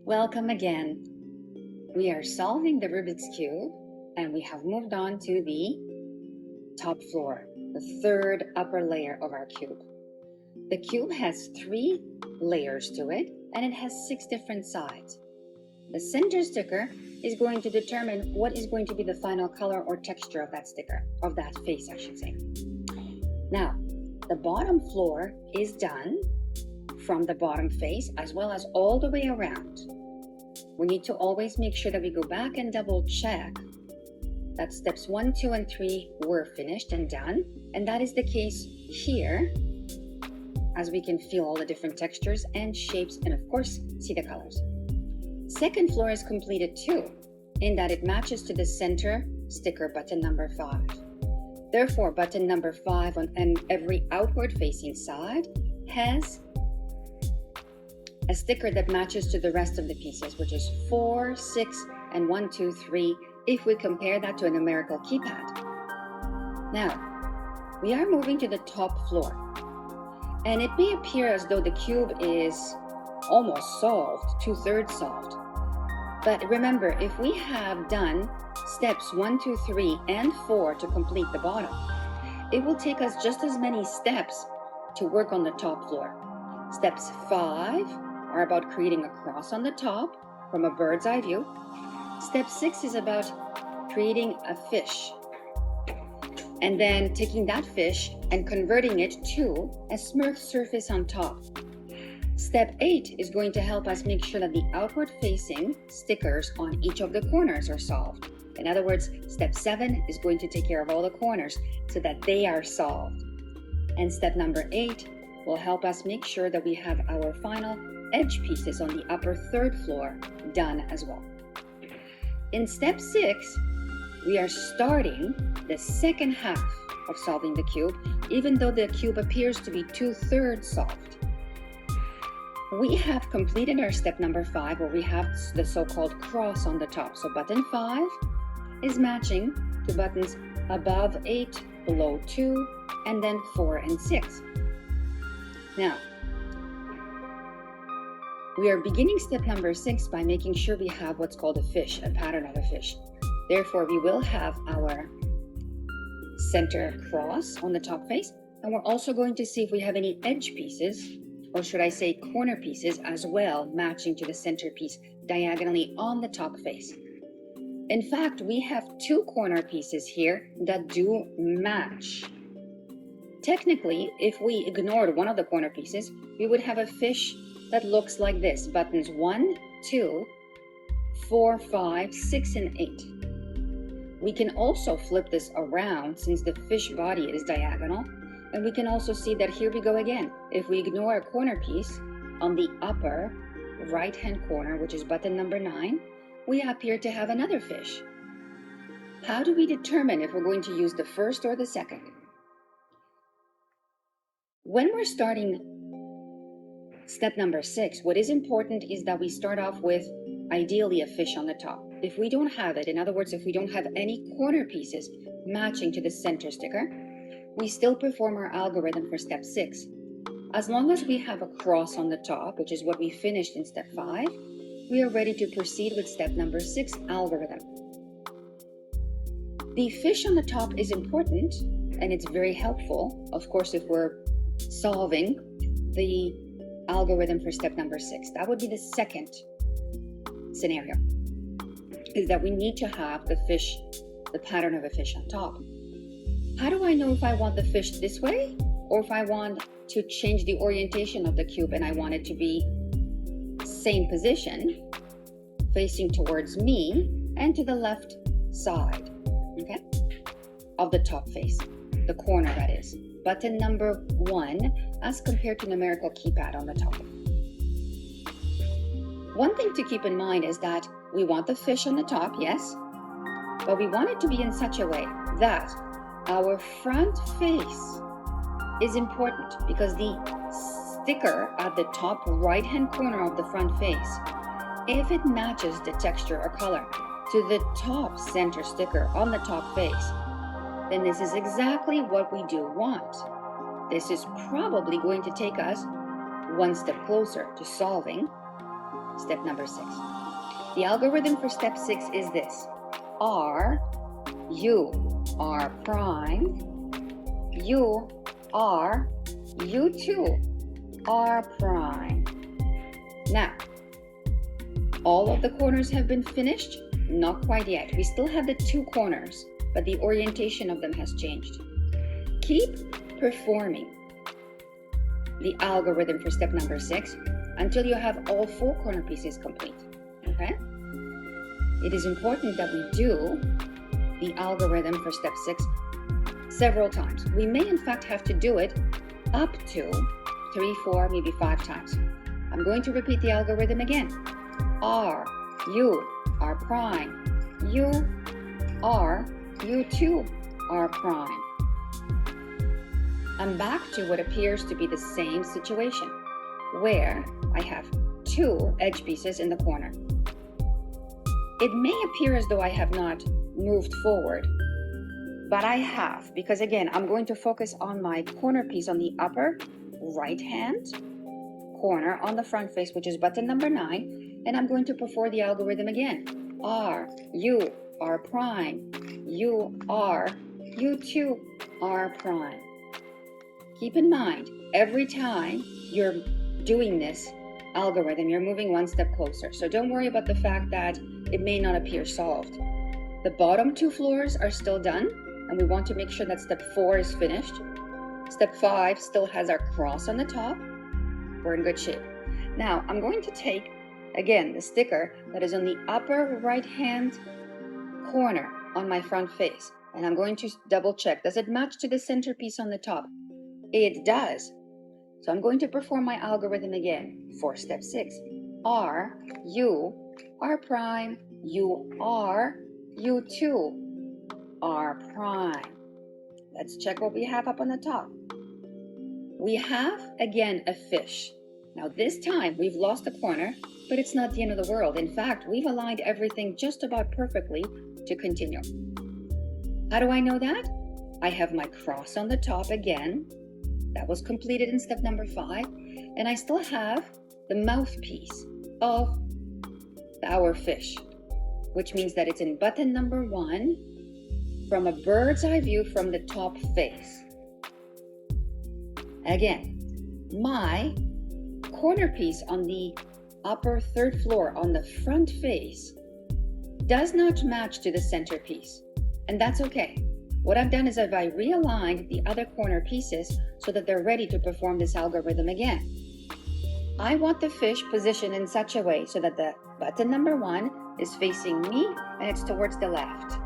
Welcome again. We are solving the Rubik's Cube and we have moved on to the top floor, the third upper layer of our cube. The cube has 3 layers to it and it has 6 different sides. The center sticker is going to determine what is going to be the final color or texture of that sticker, of that face, I should say. Now, the bottom floor is done from the bottom face as well as all the way around. We need to always make sure that we go back and double check that steps 1, 2, and 3 were finished and done. And that is the case here, as we can feel all the different textures and shapes and of course see the colors. Second floor is completed too, in that it matches to the center sticker button number 5. Therefore, button number 5 on every outward facing side has a sticker that matches to the rest of the pieces, which is 4, 6, and 1, 2, 3, if we compare that to a numerical keypad. Now, we are moving to the top floor, and it may appear as though the cube is almost solved, 2/3 solved. But remember, if we have done steps 1, 2, 3, and 4 to complete the bottom, it will take us just as many steps to work on the top floor. Steps 5 are about creating a cross on the top from a bird's eye view. Step 6 is about creating a fish and then taking that fish and converting it to a smooth surface on top. Step 8 is going to help us make sure that the outward facing stickers on each of the corners are solved. In other words, step 7 is going to take care of all the corners so that they are solved. And step number 8 will help us make sure that we have our final edge pieces on the upper 3rd floor done as well. In step 6, we are starting the second half of solving the cube, even though the cube appears to be 2/3 solved. We have completed our step number 5, where we have the so-called cross on the top. So button 5 is matching to buttons above 8, below 2, and then 4 and 6. Now, we are beginning step number 6 by making sure we have what's called a fish, a pattern of a fish. Therefore, we will have our center cross on the top face, and we're also going to see if we have any edge pieces, or should I say corner pieces as well, matching to the center piece diagonally on the top face. In fact, we have 2 corner pieces here that do match. Technically, if we ignored one of the corner pieces, we would have a fish that looks like this: buttons 1, 2, 4, 5, 6, and 8. We can also flip this around since the fish body is diagonal, and we can also see that here we go again. If we ignore a corner piece on the upper right-hand corner, which is button number 9, we appear to have another fish. How do we determine if we're going to use the first or the second? When we're starting step number 6, what is important is that we start off with ideally a fish on the top. If we don't have it, in other words, if we don't have any corner pieces matching to the center sticker, we still perform our algorithm for step 6. As long as we have a cross on the top, which is what we finished in step 5, we are ready to proceed with step number 6, algorithm. The fish on the top is important and it's very helpful, of course, if we're solving the algorithm for step number 6. That would be the second scenario, is that we need to have the fish, the pattern of a fish on top. How do I know if I want the fish this way or if I want to change the orientation of the cube and I want it to be same position, facing towards me and to the left side, okay, of the top face, the corner that is. Button number 1 as compared to numerical keypad on the top. One thing to keep in mind is that we want the fish on the top, yes, but we want it to be in such a way that our front face is important, because the sticker at the top right-hand corner of the front face, if it matches the texture or color to the top center sticker on the top face, then this is exactly what we do want. This is probably going to take us one step closer to solving step number 6. The algorithm for step 6 is this. R, U, R prime, U, R, U2, R prime. Now, all of the corners have been finished? Not quite yet. We still have the 2 corners, but the orientation of them has changed. Keep performing the algorithm for step number 6 until you have all 4 corner pieces complete, okay? It is important that we do the algorithm for step 6 several times. We may in fact have to do it up to 3, 4, maybe 5 times. I'm going to repeat the algorithm again. R, U, R prime, U, R, U2, R prime. I'm back to what appears to be the same situation, where I have 2 edge pieces in the corner. It may appear as though I have not moved forward, but I have, because again, I'm going to focus on my corner piece on the upper right-hand corner on the front face, which is button number 9, and I'm going to perform the algorithm again. R, U, R prime, U, R, U2, R prime. Keep in mind, every time you're doing this algorithm, you're moving 1 step closer. So don't worry about the fact that it may not appear solved. The bottom 2 floors are still done, and we want to make sure that step 4 is finished. Step 5 still has our cross on the top. We're in good shape. Now, I'm going to take, again, the sticker that is on the upper right-hand corner on my front face, and I'm going to double check. Does it match to the centerpiece on the top? It does. So I'm going to perform my algorithm again for step 6. R, U, R prime, U, R, U2, R prime. Let's check what we have up on the top. We have, again, a fish. Now this time we've lost a corner, but it's not the end of the world. In fact, we've aligned everything just about perfectly to continue. How do I know that? I have my cross on the top again. That was completed in step number 5. And I still have the mouthpiece of our fish, which means that it's in button number 1 from a bird's eye view from the top face. Again, my corner piece on the upper 3rd floor on the front face does not match to the centerpiece, and that's okay. What I've done is I've realigned the other corner pieces so that they're ready to perform this algorithm again. I want the fish positioned in such a way so that the button number 1 is facing me and it's towards the left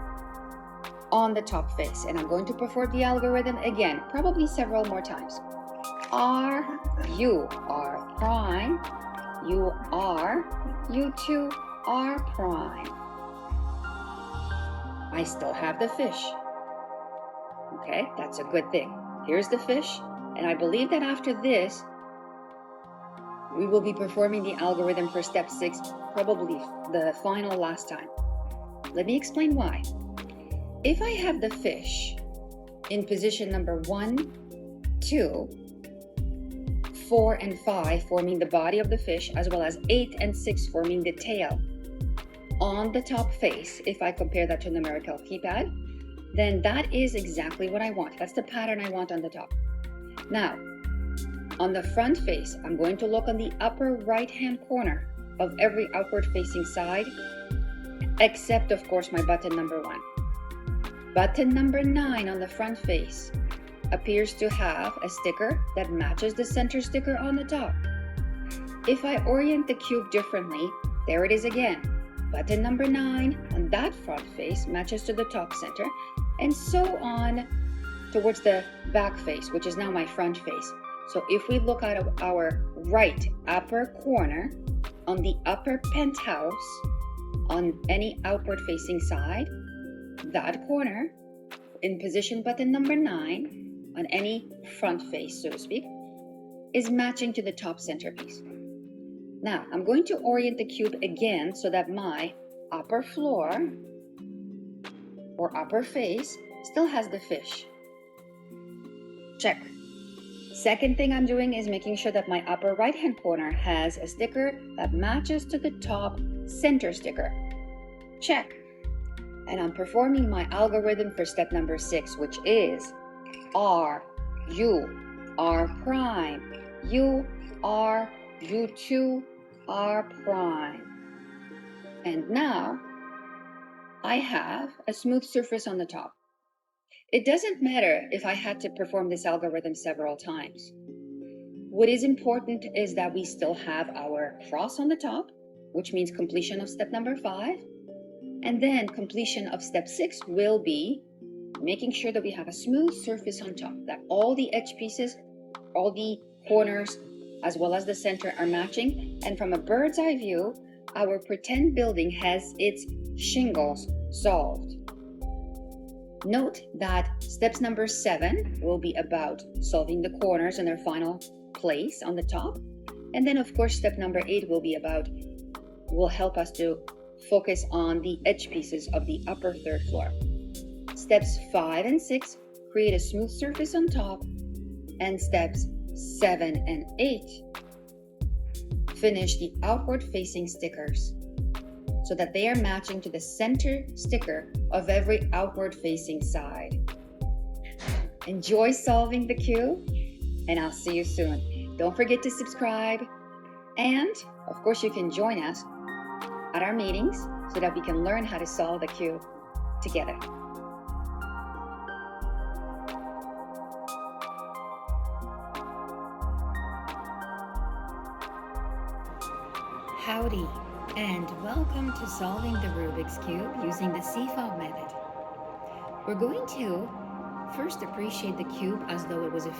on the top face. And I'm going to perform the algorithm again, probably several more times. R, U, R prime, U, R, U2, R prime. I still have the fish. Okay, that's a good thing. Here's the fish, and I believe that after this, we will be performing the algorithm for step 6, probably the final last time. Let me explain why. If I have the fish in position number 1, 2, 4, and 5 forming the body of the fish, as well as 8 and 6 forming the tail on the top face, if I compare that to the numerical keypad, then that is exactly what I want. That's the pattern I want on the top. Now, on the front face, I'm going to look on the upper right-hand corner of every outward facing side, except of course my button number 1. Button number 9 on the front face appears to have a sticker that matches the center sticker on the top. If I orient the cube differently, there it is again. Button number 9 on that front face matches to the top center, and so on towards the back face, which is now my front face. So if we look at our right upper corner on the upper penthouse on any outward facing side, that corner in position button number 9 on any front face, so to speak, is matching to the top centerpiece. Now I'm going to orient the cube again so that my upper floor or upper face still has the fish. Check. second thing I'm doing is making sure that my upper right-hand corner has a sticker that matches to the top center sticker. Check. And I'm performing my algorithm for step number 6, which is R, U, R prime, U, R, U2, R prime. And now I have a smooth surface on the top. It doesn't matter if I had to perform this algorithm several times. What is important is that we still have our cross on the top, which means completion of step number 5. And then completion of step 6 will be making sure that we have a smooth surface on top, that all the edge pieces, all the corners, as well as the center are matching. And from a bird's eye view, our pretend building has its shingles solved. Note that steps number 7 will be about solving the corners in their final place on the top. And then of course, step number 8 will help us to focus on the edge pieces of the upper 3rd floor. Steps 5 and 6 create a smooth surface on top, and steps 7 and 8 finish the outward facing stickers so that they are matching to the center sticker of every outward facing side. Enjoy solving the cube, and I'll see you soon. Don't forget to subscribe, and of course you can join us at our meetings so that we can learn how to solve the cube together. Howdy, and welcome to solving the Rubik's Cube using the CFOP method. We're going to first appreciate the cube as though it was a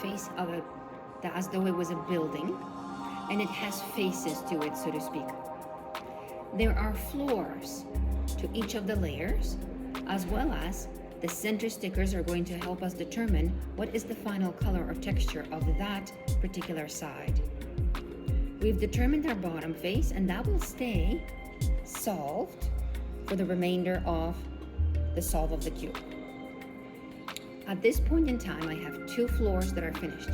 building, and it has faces to it, so to speak. There are floors to each of the layers, as well as the center stickers are going to help us determine what is the final color or texture of that particular side. We've determined our bottom face, and that will stay solved for the remainder of the solve of the cube. At this point in time, I have 2 floors that are finished.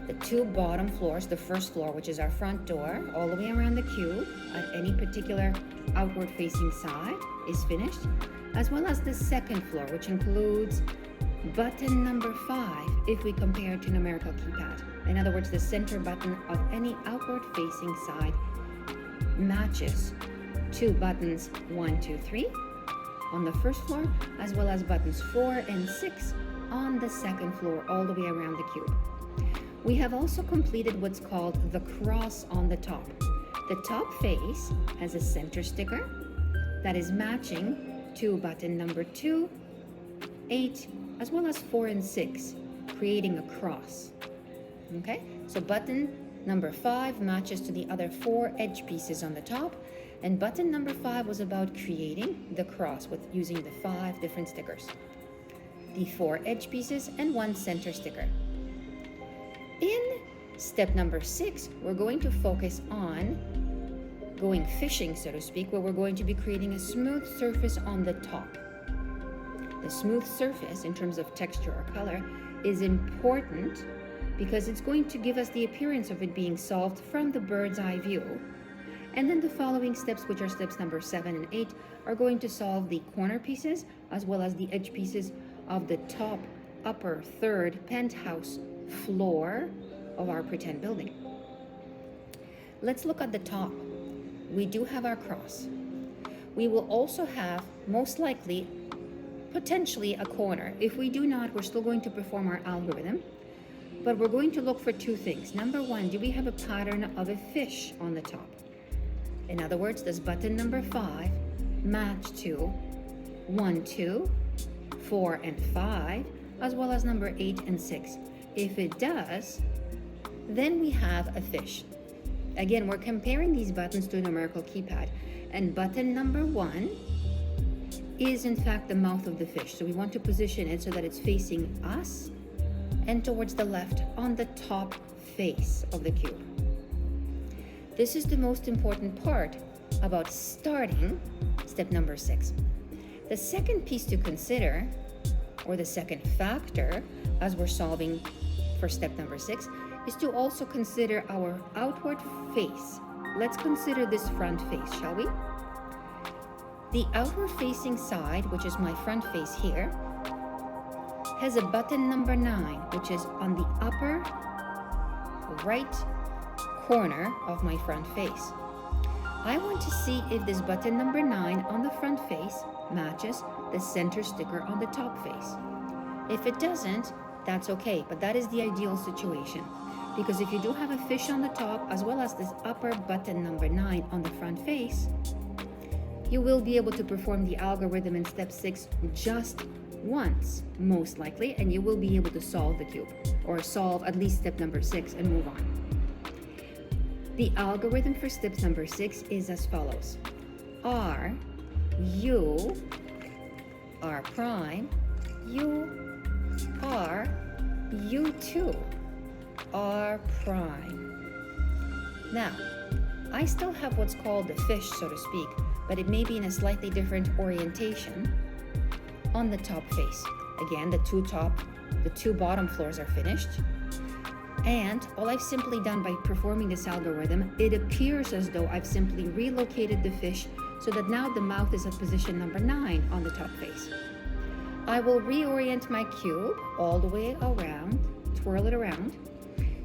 The 2 bottom floors, the first floor, which is our front door, all the way around the cube at any particular outward facing side, is finished, as well as the second floor, which includes button number 5 if we compare it to numerical keypad. In other words, the center button of any outward facing side matches to buttons 1, 2, 3 on the first floor, as well as buttons 4 and 6 on the second floor, all the way around the cube. We have also completed what's called the cross on the top. The top face has a center sticker that is matching to button number 2, 8, as well as 4 and 6, creating a cross. Okay, so button number 5 matches to the other 4 edge pieces on the top, and button number 5 was about creating the cross with using the 5 different stickers, the 4 edge pieces and 1 center sticker. In step number 6, we're going to focus on going fishing, so to speak, where we're going to be creating a smooth surface on the top. The smooth surface, in terms of texture or color, is important because it's going to give us the appearance of it being solved from the bird's eye view. And then the following steps, which are steps number 7 and 8, are going to solve the corner pieces as well as the edge pieces of the top upper 3rd penthouse floor of our pretend building. Let's look at the top. We do have our cross. We will also have, most likely, potentially a corner. If we do not, we're still going to perform our algorithm, but we're going to look for 2 things. Number 1, do we have a pattern of a fish on the top? In other words, does button number 5 match to 1, 2, 4, and 5, as well as number 8 and 6? If it does, then we have a fish. Again, we're comparing these buttons to a numerical keypad, and button number 1 is in fact the mouth of the fish. So we want to position it so that it's facing us and towards the left on the top face of the cube. This is the most important part about starting step number 6. The second piece to consider, or the second factor as we're solving for step number 6, is to also consider our outward face. Let's consider this front face, shall we? The outward facing side, which is my front face here, has a button number 9, which is on the upper right corner of my front face. I want to see if this button number 9 on the front face matches the center sticker on the top face. If it doesn't, that's okay, but that is the ideal situation, because if you do have a fish on the top as well as this upper button number 9 on the front face, you will be able to perform the algorithm in step 6 just once, most likely, and you will be able to solve the cube, or solve at least step number 6 and move on. The algorithm for step number 6 is as follows. R, U, R prime, U, R, U2, R prime. Now, I still have what's called the fish, so to speak, but it may be in a slightly different orientation on the top face. Again, the two bottom floors are finished. And all I've simply done by performing this algorithm, it appears as though I've simply relocated the fish so that now the mouth is at position number 9 on the top face. I will reorient my cube all the way around, twirl it around,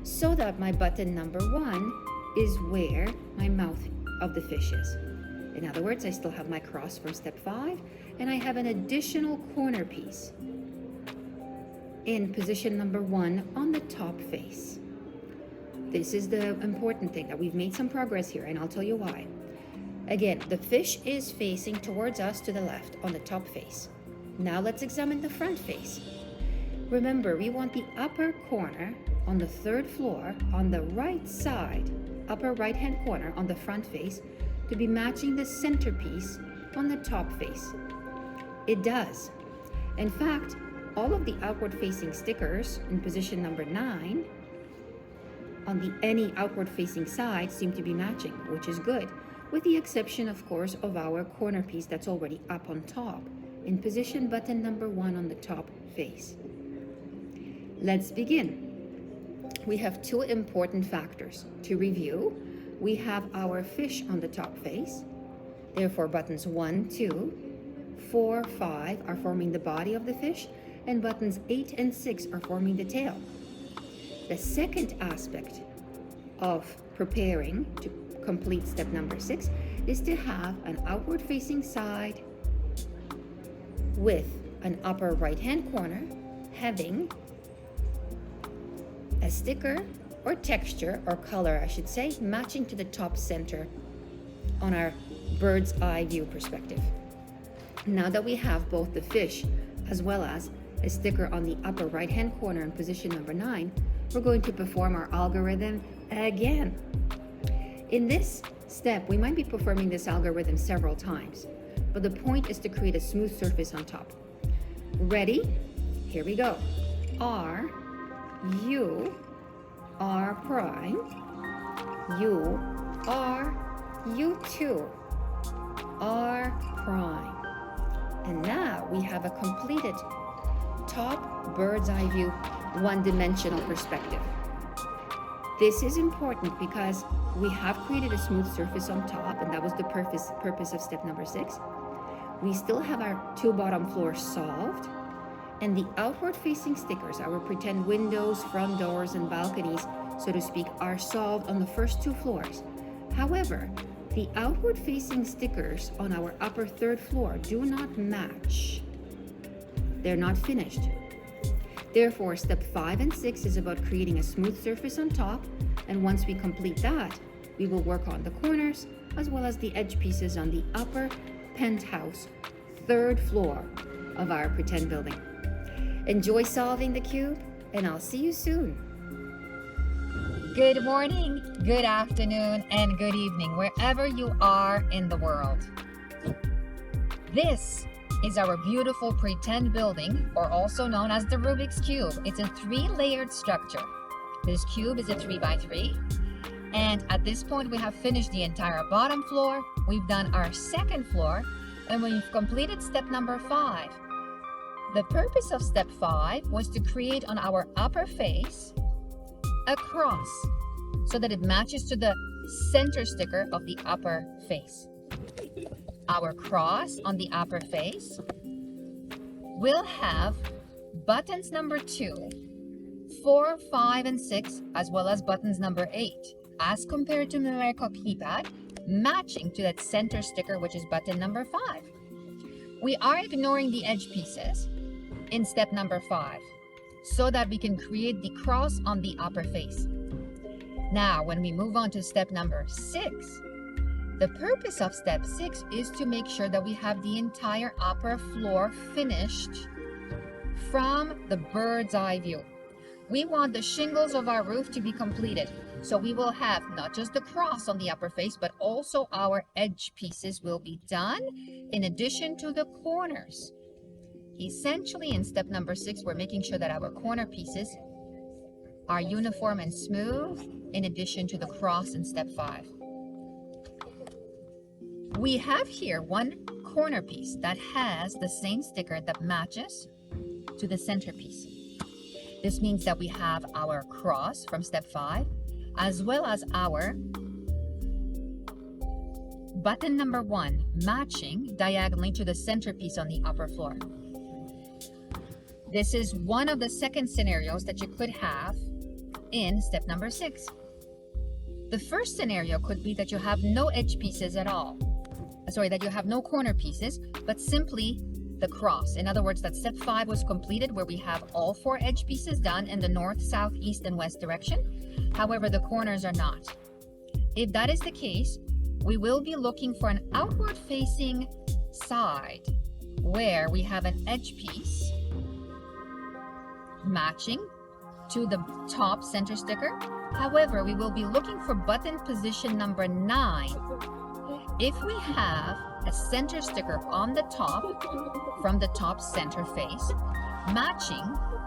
so that my button number 1 is where my mouth of the fish is. In other words, I still have my cross from step 5, and I have an additional corner piece in position number 1 on the top face. This is the important thing, that we've made some progress here, and I'll tell you why. Again, the fish is facing towards us to the left on the top face. Now let's examine the front face. Remember, we want the upper corner on the 3rd floor on the right side, upper right hand corner on the front face, to be matching the centerpiece on the top face. It does. In fact, all of the outward facing stickers in position number 9 on any outward facing side seem to be matching, which is good, with the exception, of course, of our corner piece that's already up on top in position button number 1 on the top face. Let's begin. We have 2 important factors to review. We have our fish on the top face. Therefore, buttons 1, 2, 4, 5 are forming the body of the fish, and buttons 8 and 6 are forming the tail. The second aspect of preparing to complete step number 6 is to have an outward facing side with an upper right hand corner having a sticker or texture or color, I should say, matching to the top center on our bird's eye view perspective. Now that we have both the fish as well as a sticker on the upper right hand corner in position number 9, we're going to perform our algorithm again. In this step, we might be performing this algorithm several times, but the point is to create a smooth surface on top. Ready? Here we go. R, U, R prime, U, R, U2, R prime. And now we have a completed top bird's eye view one-dimensional perspective. This is important because we have created a smooth surface on top, and that was the purpose of step number 6. We still have our 2 bottom floors solved, and the outward facing stickers, our pretend windows, front doors, and balconies, so to speak, are solved on the first 2 floors. However, the outward facing stickers on our upper 3rd floor do not match. They're not finished. Therefore, step 5 and 6 is about creating a smooth surface on top, and once we complete that, we will work on the corners as well as the edge pieces on the upper penthouse 3rd floor of our pretend building. Enjoy solving the cube, and I'll see you soon. Good morning, good afternoon, and good evening, wherever you are in the world. This is our beautiful pretend building, or also known as the Rubik's Cube. It's a 3-layered structure. This cube is a 3x3, and at this point we have finished the entire bottom floor. We've done our 2nd floor, and we've completed step number 5. The purpose of step 5 was to create on our upper face across so that it matches to the center sticker of the upper face. Our cross on the upper face will have buttons number 2, 4, 5, and 6, as well as buttons number 8, as compared to the numerical keypad, matching to that center sticker, which is button number 5. We are ignoring the edge pieces in step number 5, so that we can create the cross on the upper face. Now, when we move on to step number 6, the purpose of step 6 is to make sure that we have the entire upper floor finished from the bird's eye view. We want the shingles of our roof to be completed. So we will have not just the cross on the upper face, but also our edge pieces will be done in addition to the corners. Essentially, in step number 6, we're making sure that our corner pieces are uniform and smooth in addition to the cross in step 5. We have here one corner piece that has the same sticker that matches to the centerpiece. This means that we have our cross from step 5, as well as our button number 1 matching diagonally to the centerpiece on the upper floor. This is one of the second scenarios that you could have in step number 6. The first scenario could be that you have no edge pieces at all. That you have no corner pieces, but simply the cross. In other words, that step 5 was completed where we have all 4 edge pieces done in the north, south, east, and west direction. However, the corners are not. If that is the case, we will be looking for an outward facing side where we have an edge piece matching to the top center sticker. However, we will be looking for button position number 9. If we have a center sticker on the top from the top center face matching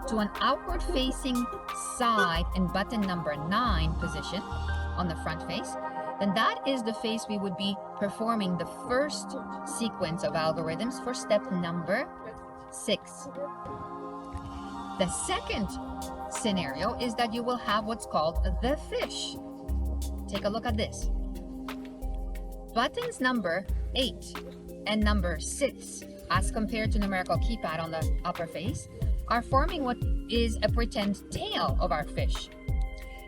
to an outward facing side in button number 9 position on the front face, then that is the face we would be performing the first sequence of algorithms for step number 6. The second scenario is that you will have what's called the fish. Take a look at this. Buttons number 8 and number 6, as compared to numerical keypad on the upper face, are forming what is a pretend tail of our fish.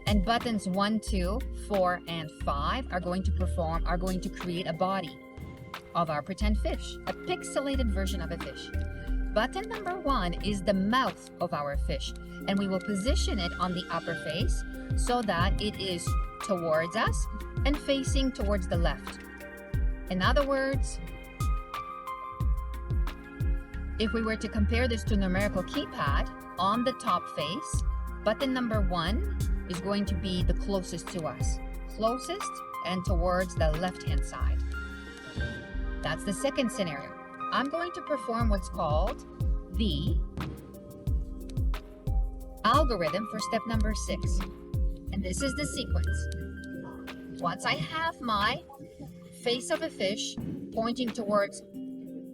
And buttons 1, 2, 4, and 5 are going to create a body of our pretend fish, a pixelated version of a fish. Button number 1 is the mouth of our fish, and we will position it on the upper face so that it is towards us and facing towards the left. In other words, if we were to compare this to numerical keypad, on the top face, button number 1 is going to be the closest to us, closest and towards the left-hand side. That's the second scenario. I'm going to perform what's called the algorithm for step number 6. And this is the sequence. Once I have my face of a fish pointing towards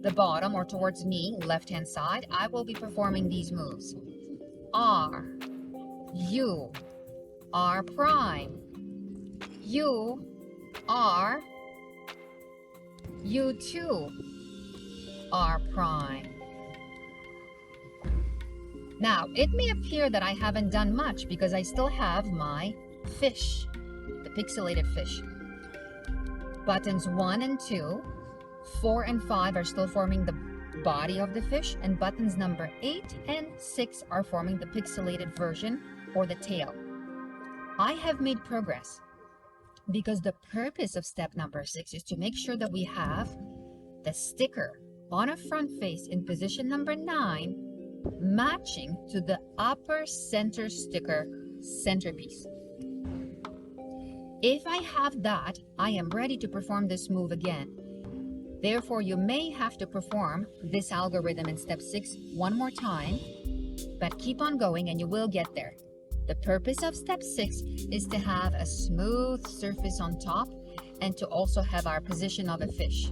the bottom or towards me, left-hand side, I will be performing these moves. R, U, R prime, U, R, U2, R prime. Now, it may appear that I haven't done much because I still have my fish, the pixelated fish. Buttons 1 and 2, 4 and 5 are still forming the body of the fish, and buttons number 8 and 6 are forming the pixelated version or the tail. I have made progress because the purpose of step number 6 is to make sure that we have the sticker on a front face in position number 9 matching to the upper center sticker centerpiece. If I have that, I am ready to perform this move again. Therefore, you may have to perform this algorithm in step 6 one more time, but keep on going and you will get there. The purpose of step 6 is to have a smooth surface on top and to also have our position of a fish.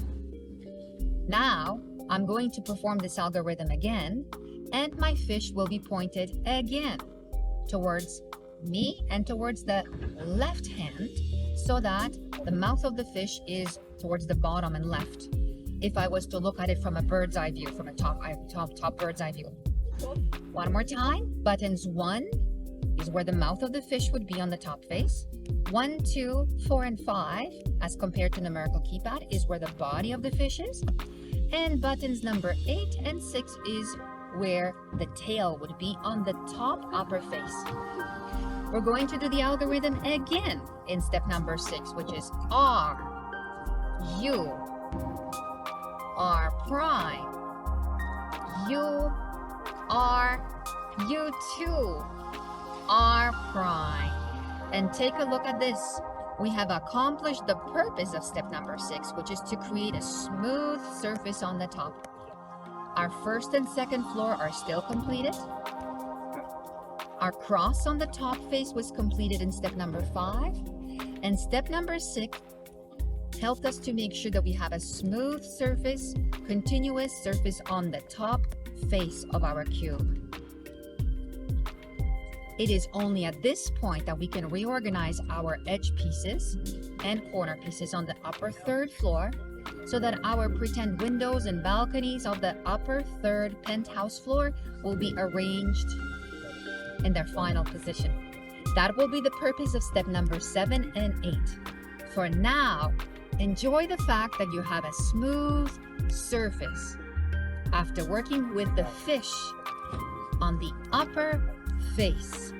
Now, I'm going to perform this algorithm again, and my fish will be pointed again towards me and towards the left hand, so that the mouth of the fish is towards the bottom and left. If I was to look at it from a bird's eye view, from a top bird's eye view. One more time. Buttons 1 is where the mouth of the fish would be on the top face. 1, 2, 4, and 5, as compared to numerical keypad, is where the body of the fish is. And buttons number 8 and 6 is where the tail would be on the top upper face. We're going to do the algorithm again in step number 6, which is R, U, R prime, U, R, U2, R prime. And take a look at this. We have accomplished the purpose of step number 6, which is to create a smooth surface on the top. Our first and second floor are still completed. Our cross on the top face was completed in step number 5. And step number 6 helped us to make sure that we have a smooth surface, continuous surface on the top face of our cube. It is only at this point that we can reorganize our edge pieces and corner pieces on the upper third floor, so that our pretend windows and balconies of the upper third penthouse floor will be arranged in their final position. That will be the purpose of step number 7 and 8. For now, enjoy the fact that you have a smooth surface after working with the fish on the upper face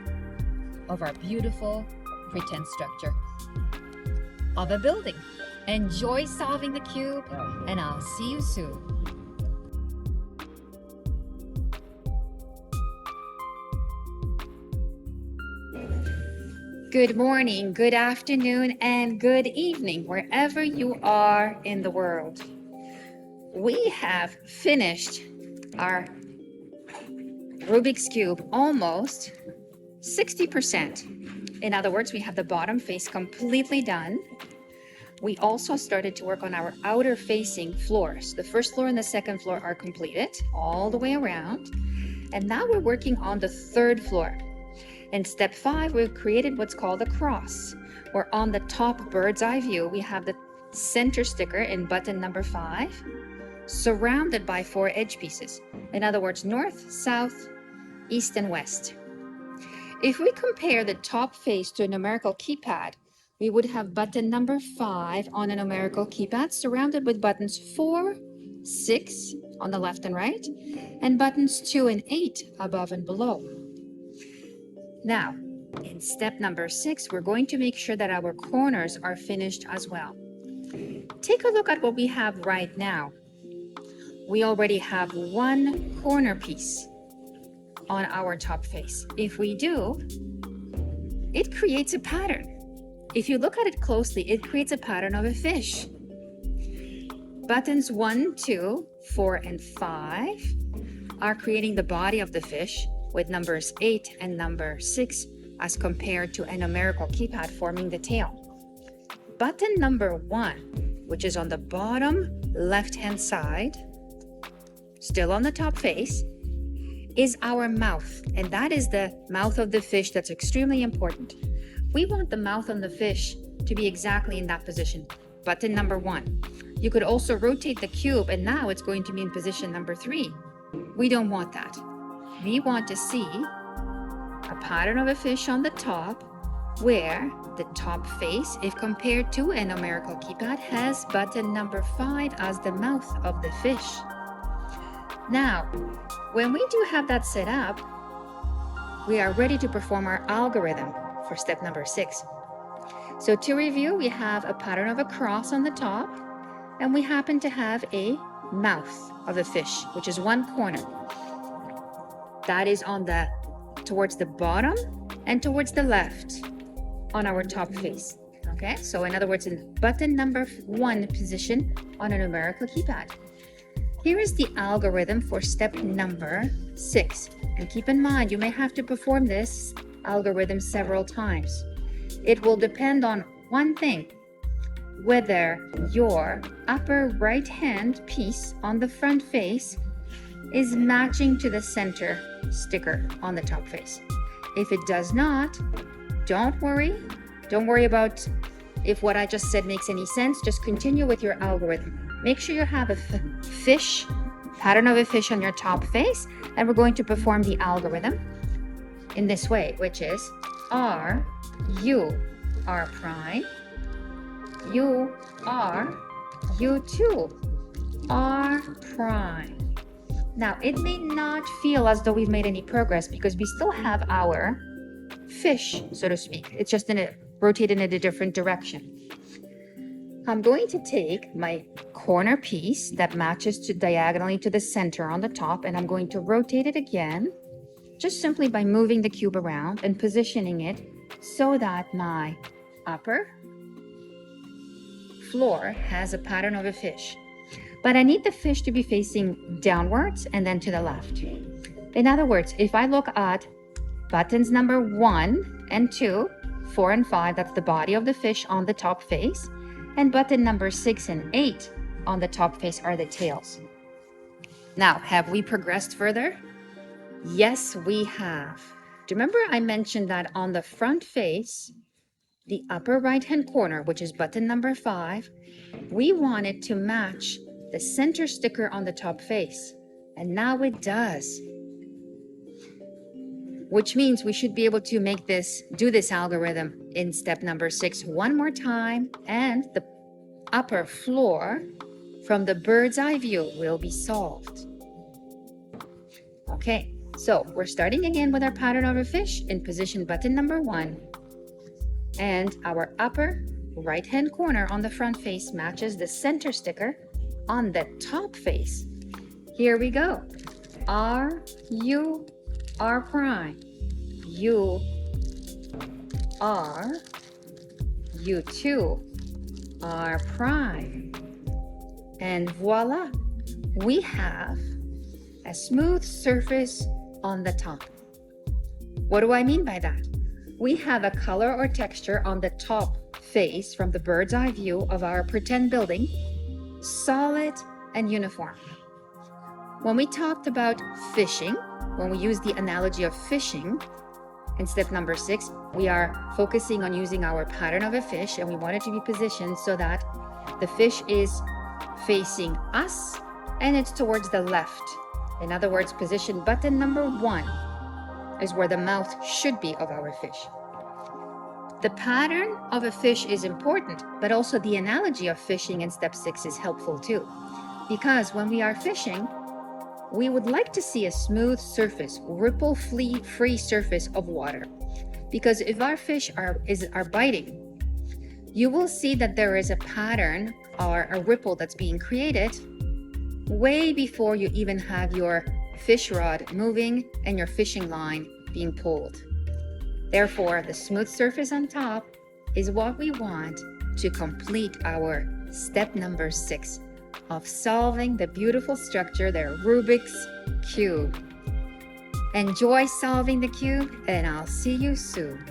of our beautiful pretend structure of a building. Enjoy solving the cube, and I'll see you soon. Good morning, good afternoon, and good evening, wherever you are in the world. We have finished our Rubik's Cube almost 60%. In other words, we have the bottom face completely done. We also started to work on our outer facing floors. The first floor and the second floor are completed all the way around. And now we're working on the third floor. In step 5, we've created what's called a cross, where on the top bird's eye view, we have the center sticker in button number 5, surrounded by 4 edge pieces. In other words, north, south, east, and west. If we compare the top face to a numerical keypad, we would have button number 5 on a numerical keypad, surrounded with buttons 4, 6 on the left and right, and buttons 2 and 8 above and below. Now, in step number 6, we're going to make sure that our corners are finished as well. Take a look at what we have right now. We already have 1 corner piece on our top face. If we do, it creates a pattern. If you look at it closely, it creates a pattern of a fish. Buttons 1, 2, 4, and 5 are creating the body of the fish, with numbers 8 and number 6 as compared to a numerical keypad forming the tail. Button number 1, which is on the bottom left-hand side, still on the top face, is our mouth, and that is the mouth of the fish. That's extremely important. We want the mouth on the fish to be exactly in that position, button number 1. You could also rotate the cube, and now it's going to be in position number 3. We don't want that. We want to see a pattern of a fish on the top, where the top face, if compared to a numerical keypad, has button number 5 as the mouth of the fish. Now, when we do have that set up, we are ready to perform our algorithm for step number 6. So to review, we have a pattern of a cross on the top, and we happen to have a mouth of a fish, which is 1 corner. That is towards the bottom and towards the left on our top face. Okay, so in other words, in button number 1 position on a numerical keypad. Here is the algorithm for step number 6. And keep in mind, you may have to perform this algorithm several times. It will depend on one thing: whether your upper right hand piece on the front face is matching to the center sticker on the top face. If it does not, don't worry. Don't worry about if what I just said makes any sense. Just continue with your algorithm. Make sure you have a fish, pattern of a fish on your top face, and we're going to perform the algorithm in this way, which is R, U, R prime, U, R, U2, R prime. Now, it may not feel as though we've made any progress because we still have our fish, so to speak. It's just rotated in a different direction. I'm going to take my corner piece that matches diagonally to the center on the top, and I'm going to rotate it again, just simply by moving the cube around and positioning it so that my upper floor has a pattern of a fish. But I need the fish to be facing downwards and then to the left. In other words, if I look at buttons number 1 and 2, 4 and 5, that's the body of the fish on the top face, and button number 6 and 8 on the top face are the tails. Now, have we progressed further? Yes, we have. Do you remember I mentioned that on the front face, the upper right-hand corner, which is button number 5, we wanted to match the center sticker on the top face, and now it does. Which means we should be able to do this algorithm in step number 6 one more time, and the upper floor from the bird's eye view will be solved. Okay, so we're starting again with our pattern of a fish in position button number 1, and our upper right-hand corner on the front face matches the center sticker on the top face. Here we go. R, U, R prime, U, R, U2, R prime. And voila, we have a smooth surface on the top. What do I mean by that? We have a color or texture on the top face from the bird's eye view of our pretend building, solid and uniform. When we talked about fishing, when we used the analogy of fishing in step number 6, we are focusing on using our pattern of a fish, and we want it to be positioned so that the fish is facing us and it's towards the left. In other words, position button number 1 is where the mouth should be of our fish. The pattern of a fish is important, but also the analogy of fishing in step 6 is helpful too. Because when we are fishing, we would like to see a smooth surface, ripple-free surface of water. Because if our fish are biting, you will see that there is a pattern or a ripple that's being created way before you even have your fish rod moving and your fishing line being pulled. Therefore, the smooth surface on top is what we want to complete our step number 6 of solving the beautiful structure, the Rubik's Cube. Enjoy solving the cube, and I'll see you soon.